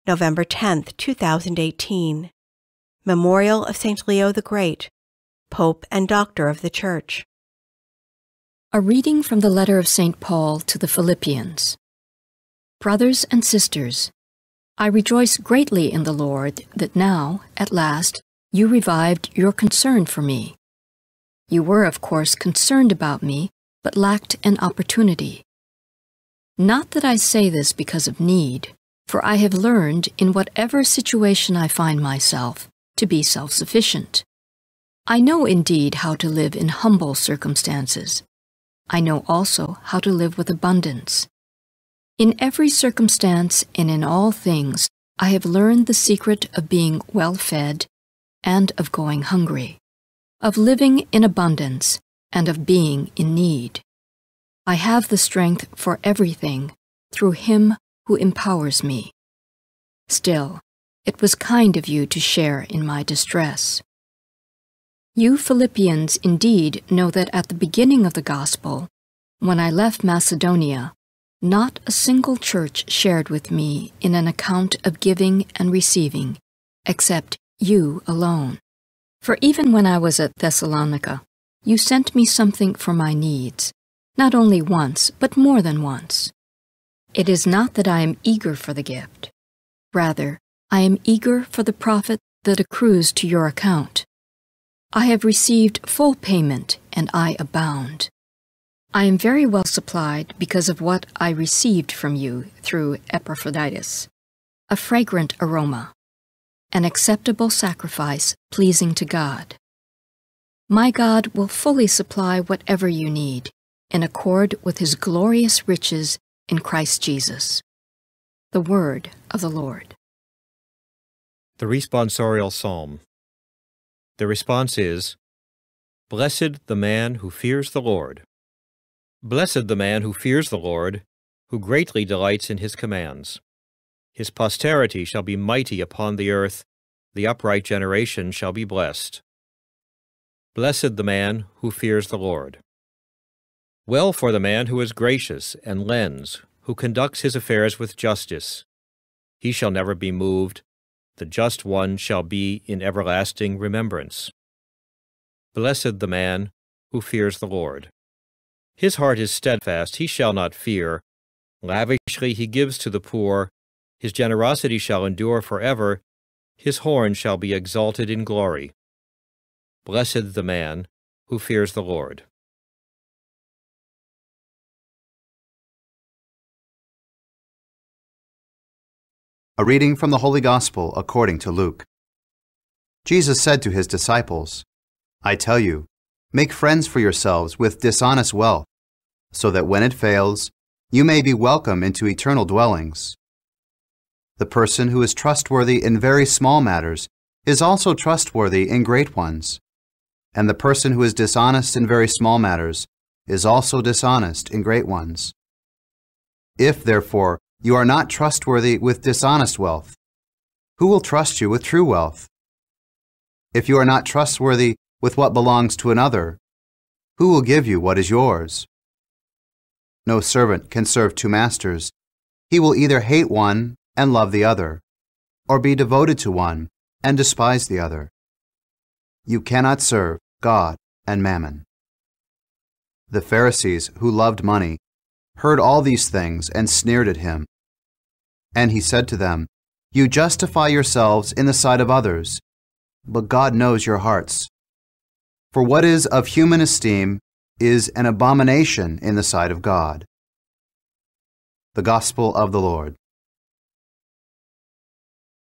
November 10, 2018. Memorial of St. Leo the Great, Pope and Doctor of the Church. A reading from the letter of St. Paul to the Philippians. Brothers and sisters, I rejoice greatly in the Lord that now, at last, you revived your concern for me. You were, of course, concerned about me, but lacked an opportunity. Not that I say this because of need, for I have learned, in whatever situation I find myself, to be self-sufficient. I know indeed how to live in humble circumstances. I know also how to live with abundance. In every circumstance and in all things, I have learned the secret of being well-fed and of going hungry, of living in abundance and of being in need. I have the strength for everything through Him who empowers me. Still, it was kind of you to share in my distress. You Philippians indeed know that at the beginning of the gospel, when I left Macedonia, not a single church shared with me in an account of giving and receiving, except you alone. For even when I was at Thessalonica, you sent me something for my needs, not only once, but more than once. It is not that I am eager for the gift. Rather, I am eager for the profit that accrues to your account. I have received full payment, and I abound. I am very well supplied because of what I received from you through Epaphroditus, a fragrant aroma, an acceptable sacrifice pleasing to God. My God will fully supply whatever you need, in accord with His glorious riches in Christ Jesus. The word of the Lord. The responsorial psalm. The response is, Blessed the man who fears the Lord. Blessed the man who fears the Lord, who greatly delights in His commands. His posterity shall be mighty upon the earth, the upright generation shall be blessed. Blessed the man who fears the Lord. Well for the man who is gracious and lends, who conducts his affairs with justice. He shall never be moved. The just one shall be in everlasting remembrance. Blessed the man who fears the Lord. His heart is steadfast, he shall not fear. Lavishly he gives to the poor. His generosity shall endure forever. His horn shall be exalted in glory. Blessed the man who fears the Lord. A reading from the Holy Gospel according to Luke. Jesus said to His disciples, I tell you, make friends for yourselves with dishonest wealth, so that when it fails, you may be welcome into eternal dwellings. The person who is trustworthy in very small matters is also trustworthy in great ones, and the person who is dishonest in very small matters is also dishonest in great ones. If, therefore, you are not trustworthy with dishonest wealth, who will trust you with true wealth? If you are not trustworthy with what belongs to another, who will give you what is yours? No servant can serve two masters. He will either hate one and love the other, or be devoted to one and despise the other. You cannot serve God and mammon. The Pharisees, who loved money, heard all these things and sneered at Him. And He said to them, You justify yourselves in the sight of others, but God knows your hearts. For what is of human esteem is an abomination in the sight of God. The Gospel of the Lord.